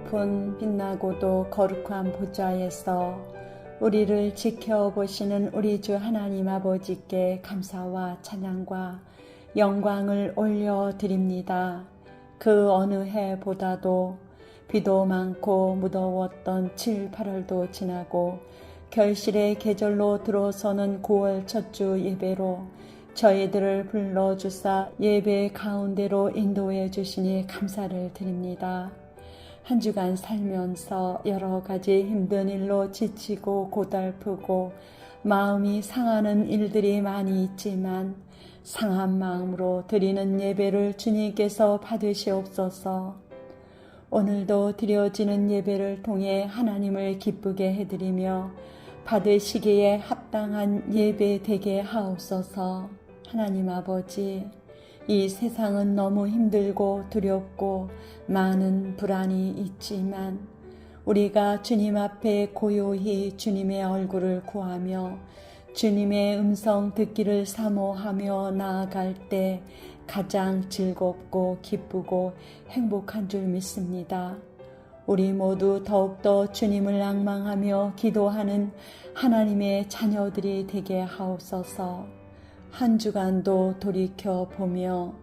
높은 빛나고도 거룩한 보좌에서 우리를 지켜보시는 우리 주 하나님 아버지께 감사와 찬양과 영광을 올려드립니다. 그 어느 해보다도 비도 많고 무더웠던 7, 8월도 지나고 결실의 계절로 들어서는 9월 첫 주 예배로 저희들을 불러주사 예배 가운데로 인도해 주시니 감사를 드립니다. 한 주간 살면서 여러 가지 힘든 일로 지치고 고달프고 마음이 상하는 일들이 많이 있지만 상한 마음으로 드리는 예배를 주님께서 받으시옵소서. 오늘도 드려지는 예배를 통해 하나님을 기쁘게 해드리며 받으시기에 합당한 예배 되게 하옵소서. 하나님 아버지, 이 세상은 너무 힘들고 두렵고 많은 불안이 있지만 우리가 주님 앞에 고요히 주님의 얼굴을 구하며 주님의 음성 듣기를 사모하며 나아갈 때 가장 즐겁고 기쁘고 행복한 줄 믿습니다. 우리 모두 더욱더 주님을 앙망하며 기도하는 하나님의 자녀들이 되게 하옵소서. 한 주간도 돌이켜보며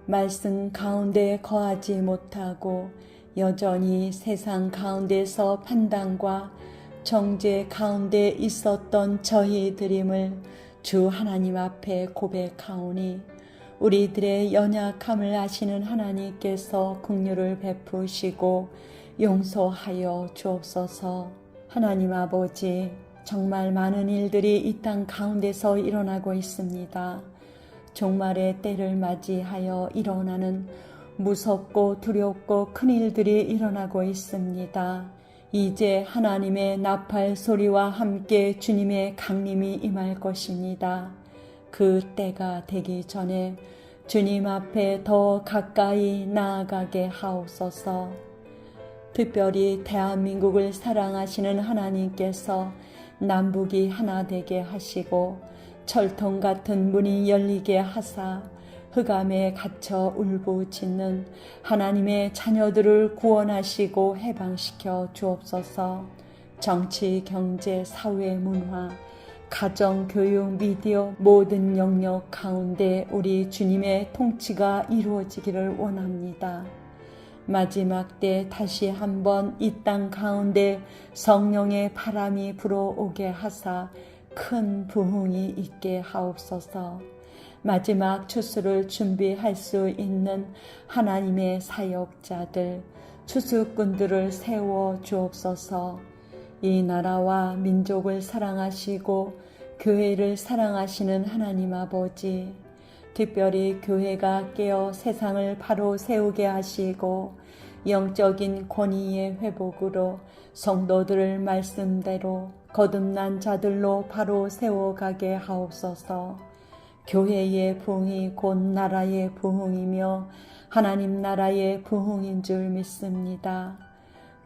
말씀 가운데 거하지 못하고 여전히 세상 가운데서 판단과 정죄 가운데 있었던 저희들임을 주 하나님 앞에 고백하오니 우리들의 연약함을 아시는 하나님께서 긍휼을 베푸시고 용서하여 주옵소서. 하나님 아버지, 정말 많은 일들이 이 땅 가운데서 일어나고 있습니다. 종말의 때를 맞이하여 일어나는 무섭고 두렵고 큰 일들이 일어나고 있습니다. 이제 하나님의 나팔 소리와 함께 주님의 강림이 임할 것입니다. 그 때가 되기 전에 주님 앞에 더 가까이 나아가게 하옵소서. 특별히 대한민국을 사랑하시는 하나님께서 남북이 하나 되게 하시고 철통 같은 문이 열리게 하사 흑암에 갇혀 울부짖는 하나님의 자녀들을 구원하시고 해방시켜 주옵소서. 정치, 경제, 사회, 문화, 가정, 교육, 미디어 모든 영역 가운데 우리 주님의 통치가 이루어지기를 원합니다. 마지막 때 다시 한번 이 땅 가운데 성령의 바람이 불어오게 하사 큰 부흥이 있게 하옵소서. 마지막 추수를 준비할 수 있는 하나님의 사역자들, 추수꾼들을 세워 주옵소서. 이 나라와 민족을 사랑하시고 교회를 사랑하시는 하나님 아버지, 특별히 교회가 깨어 세상을 바로 세우게 하시고 영적인 권위의 회복으로 성도들을 말씀대로 거듭난 자들로 바로 세워가게 하옵소서. 교회의 부흥이 곧 나라의 부흥이며 하나님 나라의 부흥인 줄 믿습니다.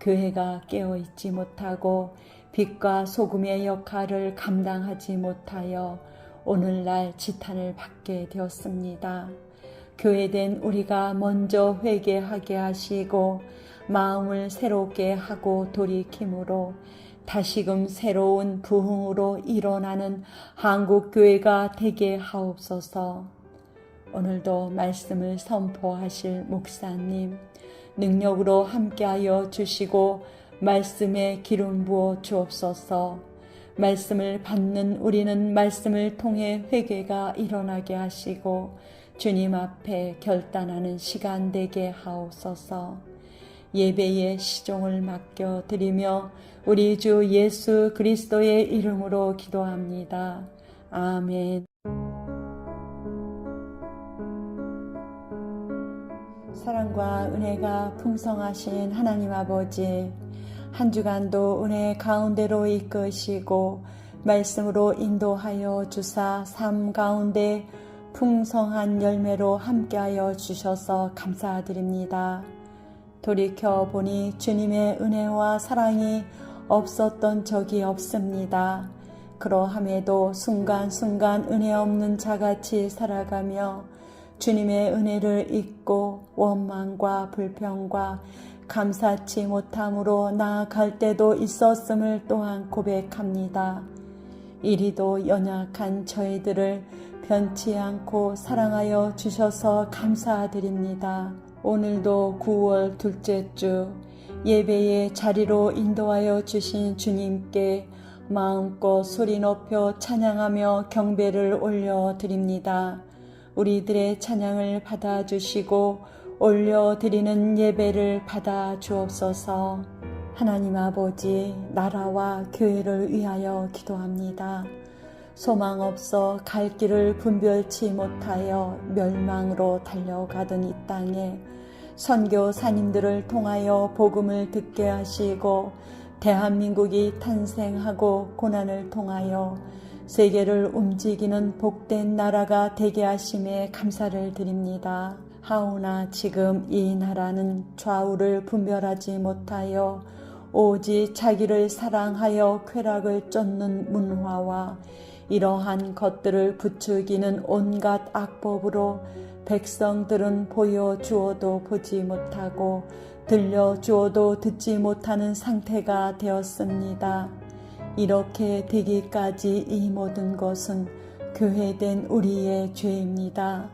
교회가 깨어있지 못하고 빛과 소금의 역할을 감당하지 못하여 오늘날 지탄을 받게 되었습니다. 교회된 우리가 먼저 회개하게 하시고 마음을 새롭게 하고 돌이킴으로 다시금 새로운 부흥으로 일어나는 한국교회가 되게 하옵소서. 오늘도 말씀을 선포하실 목사님, 능력으로 함께하여 주시고 말씀에 기름 부어 주옵소서. 말씀을 받는 우리는 말씀을 통해 회개가 일어나게 하시고 주님 앞에 결단하는 시간 되게 하옵소서. 예배의 시종을 맡겨드리며 우리 주 예수 그리스도의 이름으로 기도합니다. 아멘. 사랑과 은혜가 풍성하신 하나님 아버지, 한 주간도 은혜 가운데로 이끄시고 말씀으로 인도하여 주사 삶 가운데 풍성한 열매로 함께하여 주셔서 감사드립니다. 돌이켜보니 주님의 은혜와 사랑이 없었던 적이 없습니다. 그러함에도 순간순간 은혜 없는 자같이 살아가며 주님의 은혜를 잊고 원망과 불평과 감사치 못함으로 나아갈 때도 있었음을 또한 고백합니다. 이리도 연약한 저희들을 변치 않고 사랑하여 주셔서 감사드립니다. 오늘도 9월 둘째 주 예배의 자리로 인도하여 주신 주님께 마음껏 소리 높여 찬양하며 경배를 올려드립니다. 우리들의 찬양을 받아주시고 올려드리는 예배를 받아 주옵소서. 하나님 아버지, 나라와 교회를 위하여 기도합니다. 소망 없어 갈 길을 분별치 못하여 멸망으로 달려가던 이 땅에 선교사님들을 통하여 복음을 듣게 하시고 대한민국이 탄생하고 고난을 통하여 세계를 움직이는 복된 나라가 되게 하심에 감사를 드립니다. 하오나 지금 이 나라는 좌우를 분별하지 못하여 오직 자기를 사랑하여 쾌락을 쫓는 문화와 이러한 것들을 부추기는 온갖 악법으로 백성들은 보여주어도 보지 못하고 들려주어도 듣지 못하는 상태가 되었습니다. 이렇게 되기까지 이 모든 것은 교회된 우리의 죄입니다.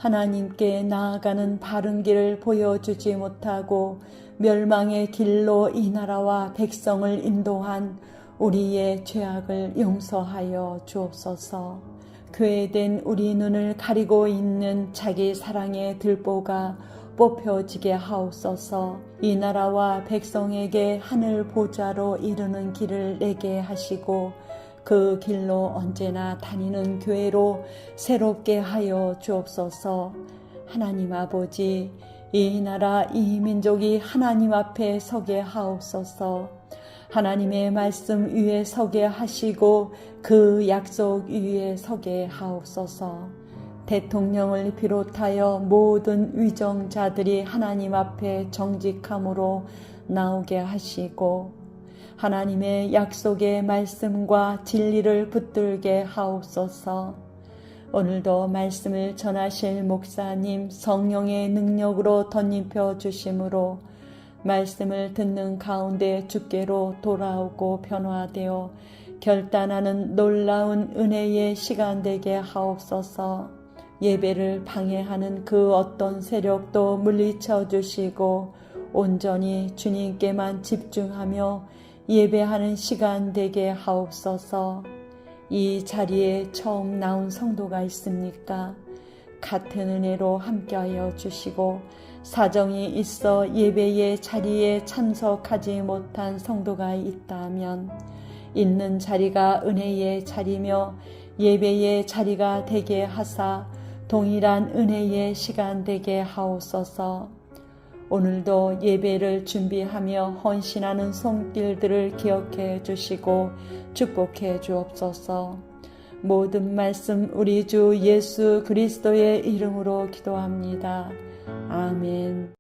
하나님께 나아가는 바른 길을 보여주지 못하고 멸망의 길로 이 나라와 백성을 인도한 우리의 죄악을 용서하여 주옵소서. 교회된 우리 눈을 가리고 있는 자기 사랑의 들보가 뽑혀지게 하옵소서. 이 나라와 백성에게 하늘 보좌로 이르는 길을 내게 하시고 그 길로 언제나 다니는 교회로 새롭게 하여 주옵소서. 하나님 아버지, 이 나라 이 민족이 하나님 앞에 서게 하옵소서. 하나님의 말씀 위에 서게 하시고 그 약속 위에 서게 하옵소서. 대통령을 비롯하여 모든 위정자들이 하나님 앞에 정직함으로 나오게 하시고 하나님의 약속의 말씀과 진리를 붙들게 하옵소서. 오늘도 말씀을 전하실 목사님 성령의 능력으로 덧입혀 주심으로 말씀을 듣는 가운데 주께로 돌아오고 변화되어 결단하는 놀라운 은혜의 시간 되게 하옵소서. 예배를 방해하는 그 어떤 세력도 물리쳐 주시고 온전히 주님께만 집중하며 예배하는 시간 되게 하옵소서. 이 자리에 처음 나온 성도가 있습니까? 같은 은혜로 함께하여 주시고 사정이 있어 예배의 자리에 참석하지 못한 성도가 있다면 있는 자리가 은혜의 자리며 예배의 자리가 되게 하사 동일한 은혜의 시간 되게 하옵소서. 오늘도 예배를 준비하며 헌신하는 손길들을 기억해 주시고 축복해 주옵소서. 모든 말씀 우리 주 예수 그리스도의 이름으로 기도합니다. 아멘.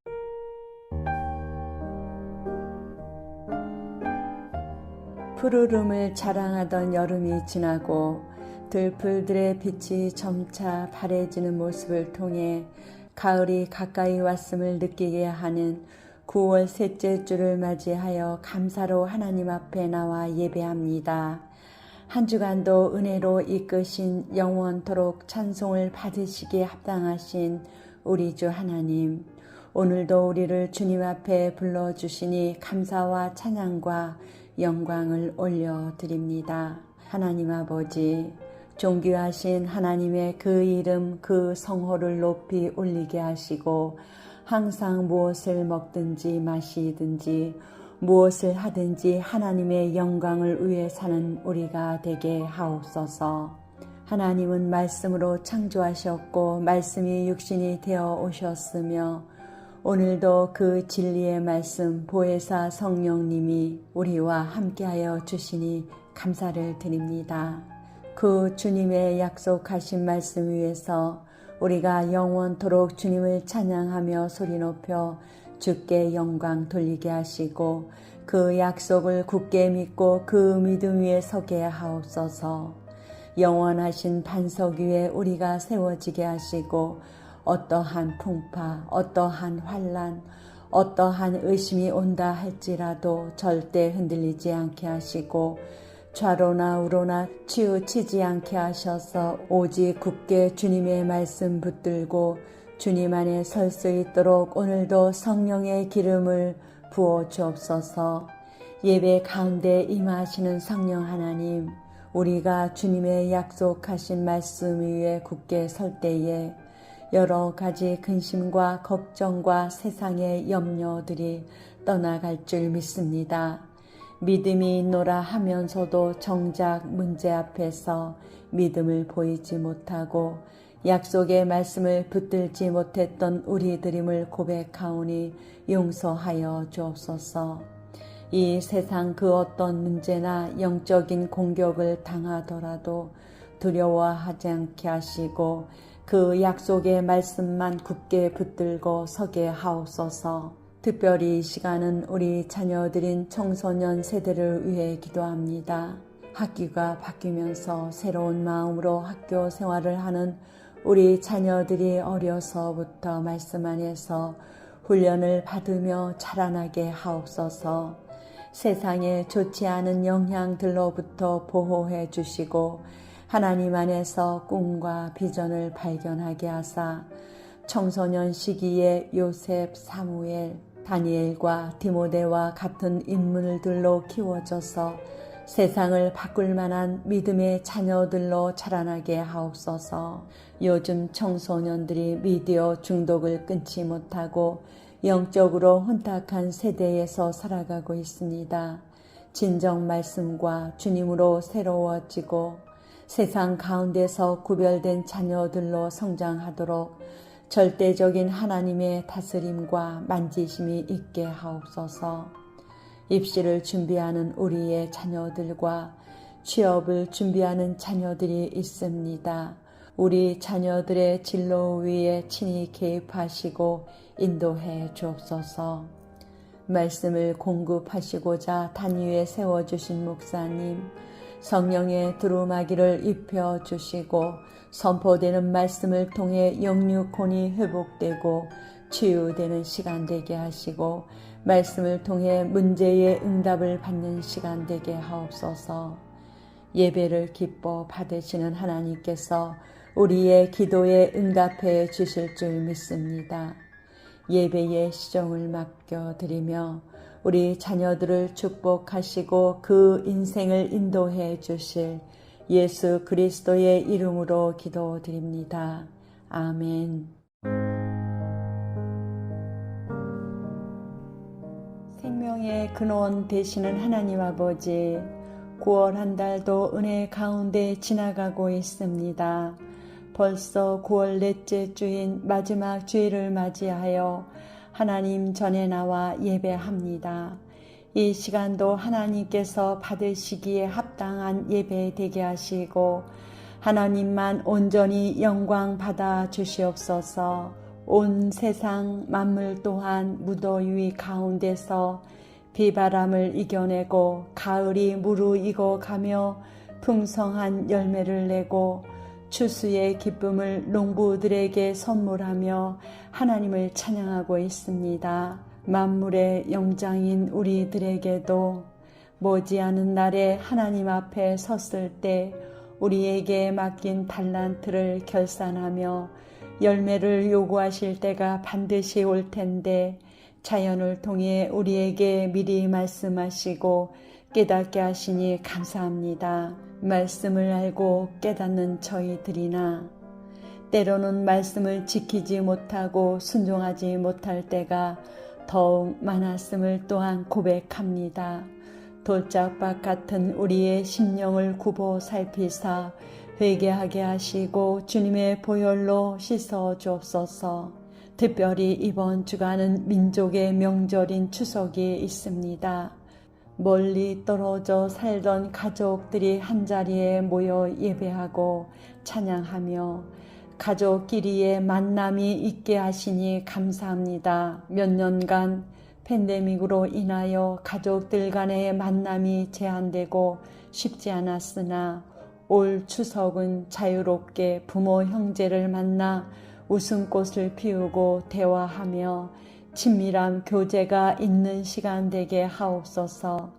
푸르름을 자랑하던 여름이 지나고 들풀들의 빛이 점차 바래지는 모습을 통해 가을이 가까이 왔음을 느끼게 하는 9월 셋째 주를 맞이하여 감사로 하나님 앞에 나와 예배합니다. 한 주간도 은혜로 이끄신 영원토록 찬송을 받으시기에 합당하신 우리 주 하나님, 오늘도 우리를 주님 앞에 불러주시니 감사와 찬양과 영광을 올려드립니다. 하나님 아버지, 존귀하신 하나님의 그 이름 그 성호를 높이 올리게 하시고 항상 무엇을 먹든지 마시든지 무엇을 하든지 하나님의 영광을 위해 사는 우리가 되게 하옵소서. 하나님은 말씀으로 창조하셨고 말씀이 육신이 되어 오셨으며 오늘도 그 진리의 말씀 보혜사 성령님이 우리와 함께하여 주시니 감사를 드립니다. 그 주님의 약속하신 말씀 위에서 우리가 영원토록 주님을 찬양하며 소리 높여 주께 영광 돌리게 하시고 그 약속을 굳게 믿고 그 믿음 위에 서게 하옵소서. 영원하신 반석 위에 우리가 세워지게 하시고 어떠한 풍파, 어떠한 환난, 어떠한 의심이 온다 할지라도 절대 흔들리지 않게 하시고 좌로나 우로나 치우치지 않게 하셔서 오직 굳게 주님의 말씀 붙들고 주님 안에 설 수 있도록 오늘도 성령의 기름을 부어 주옵소서. 예배 가운데 임하시는 성령 하나님, 우리가 주님의 약속하신 말씀 위에 굳게 설 때에 여러 가지 근심과 걱정과 세상의 염려들이 떠나갈 줄 믿습니다. 믿음이 있노라 하면서도 정작 문제 앞에서 믿음을 보이지 못하고 약속의 말씀을 붙들지 못했던 우리들임을 고백하오니 용서하여 주옵소서. 이 세상 그 어떤 문제나 영적인 공격을 당하더라도 두려워하지 않게 하시고 그 약속의 말씀만 굳게 붙들고 서게 하옵소서. 특별히 이 시간은 우리 자녀들인 청소년 세대를 위해 기도합니다. 학기가 바뀌면서 새로운 마음으로 학교 생활을 하는 우리 자녀들이 어려서부터 말씀 안에서 훈련을 받으며 자라나게 하옵소서. 세상에 좋지 않은 영향들로부터 보호해 주시고 하나님 안에서 꿈과 비전을 발견하게 하사 청소년 시기에 요셉, 사무엘, 다니엘과 디모데와 같은 인물들로 키워져서 세상을 바꿀 만한 믿음의 자녀들로 자라나게 하옵소서. 요즘 청소년들이 미디어 중독을 끊지 못하고 영적으로 혼탁한 세대에서 살아가고 있습니다. 진정 말씀과 주님으로 새로워지고 세상 가운데서 구별된 자녀들로 성장하도록 절대적인 하나님의 다스림과 만지심이 있게 하옵소서. 입시를 준비하는 우리의 자녀들과 취업을 준비하는 자녀들이 있습니다. 우리 자녀들의 진로 위에 친히 개입하시고 인도해 주옵소서. 말씀을 공급하시고자 단위에 세워주신 목사님, 성령의 두루마기를 입혀주시고 선포되는 말씀을 통해 영육혼이 회복되고 치유되는 시간 되게 하시고 말씀을 통해 문제의 응답을 받는 시간 되게 하옵소서. 예배를 기뻐 받으시는 하나님께서 우리의 기도에 응답해 주실 줄 믿습니다. 예배의 시종을 맡겨드리며 우리 자녀들을 축복하시고 그 인생을 인도해 주실 예수 그리스도의 이름으로 기도드립니다. 아멘. 생명의 근원 되시는 하나님 아버지, 9월 한 달도 은혜 가운데 지나가고 있습니다. 벌써 9월 넷째 주인 마지막 주일을 맞이하여 하나님 전에 나와 예배합니다. 이 시간도 하나님께서 받으시기에 합당한 예배 되게 하시고 하나님만 온전히 영광 받아 주시옵소서. 온 세상 만물 또한 무더위 가운데서 비바람을 이겨내고 가을이 무르익어 가며 풍성한 열매를 내고 추수의 기쁨을 농부들에게 선물하며 하나님을 찬양하고 있습니다. 만물의 영장인 우리들에게도 머지않은 날에 하나님 앞에 섰을 때 우리에게 맡긴 달란트를 결산하며 열매를 요구하실 때가 반드시 올 텐데 자연을 통해 우리에게 미리 말씀하시고 깨닫게 하시니 감사합니다. 말씀을 알고 깨닫는 저희들이나 때로는 말씀을 지키지 못하고 순종하지 못할 때가 더욱 많았음을 또한 고백합니다. 돌짝밭 같은 우리의 심령을 굽어 살피사 회개하게 하시고 주님의 보혈로 씻어 주옵소서. 특별히 이번 주간은 민족의 명절인 추석이 있습니다. 멀리 떨어져 살던 가족들이 한자리에 모여 예배하고 찬양하며 가족끼리의 만남이 있게 하시니 감사합니다. 몇 년간 팬데믹으로 인하여 가족들 간의 만남이 제한되고 쉽지 않았으나 올 추석은 자유롭게 부모 형제를 만나 웃음꽃을 피우고 대화하며 친밀한 교제가 있는 시간 되게 하옵소서.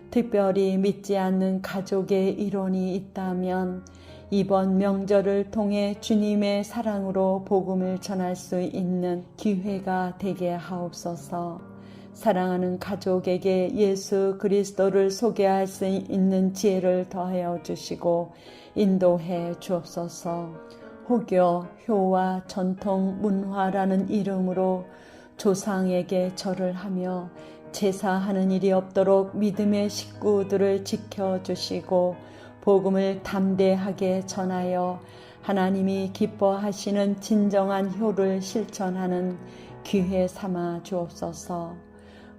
특별히 믿지 않는 가족의 일원이 있다면 이번 명절을 통해 주님의 사랑으로 복음을 전할 수 있는 기회가 되게 하옵소서. 사랑하는 가족에게 예수 그리스도를 소개할 수 있는 지혜를 더하여 주시고 인도해 주옵소서. 호교, 효와 전통, 문화라는 이름으로 조상에게 절을 하며 제사하는 일이 없도록 믿음의 식구들을 지켜주시고 복음을 담대하게 전하여 하나님이 기뻐하시는 진정한 효를 실천하는 기회 삼아 주옵소서.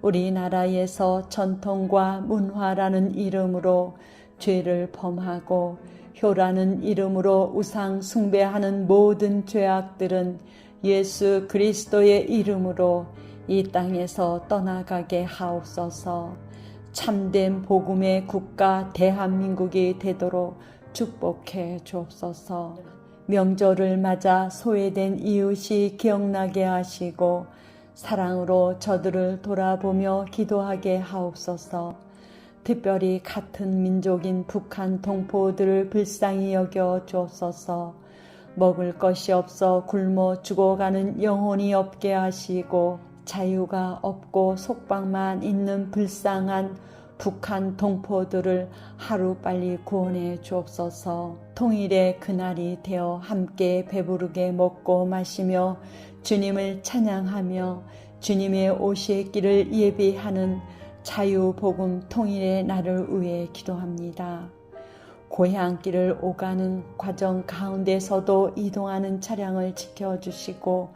우리나라에서 전통과 문화라는 이름으로 죄를 범하고 효라는 이름으로 우상 숭배하는 모든 죄악들은 예수 그리스도의 이름으로 이 땅에서 떠나가게 하옵소서. 참된 복음의 국가 대한민국이 되도록 축복해 주옵소서. 명절을 맞아 소외된 이웃이 기억나게 하시고 사랑으로 저들을 돌아보며 기도하게 하옵소서. 특별히 같은 민족인 북한 동포들을 불쌍히 여겨 주옵소서. 먹을 것이 없어 굶어 죽어가는 영혼이 없게 하시고 자유가 없고 속박만 있는 불쌍한 북한 동포들을 하루빨리 구원해 주옵소서. 통일의 그날이 되어 함께 배부르게 먹고 마시며 주님을 찬양하며 주님의 오실 길을 예비하는 자유복음 통일의 날을 위해 기도합니다. 고향길을 오가는 과정 가운데서도 이동하는 차량을 지켜주시고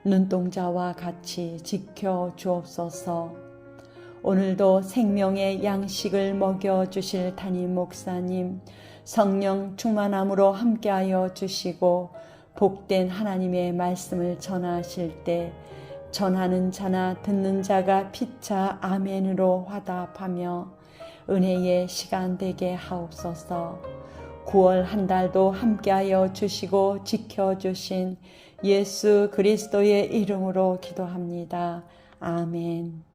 눈동자와 같이 지켜주옵소서. 오늘도 생명의 양식을 먹여주실 담임 목사님, 성령 충만함으로 함께하여 주시고 복된 하나님의 말씀을 전하실 때 전하는 자나 듣는 자가 피차 아멘으로 화답하며 은혜의 시간 되게 하옵소서. 9월 한 달도 함께하여 주시고 지켜주신 예수 그리스도의 이름으로 기도합니다. 아멘.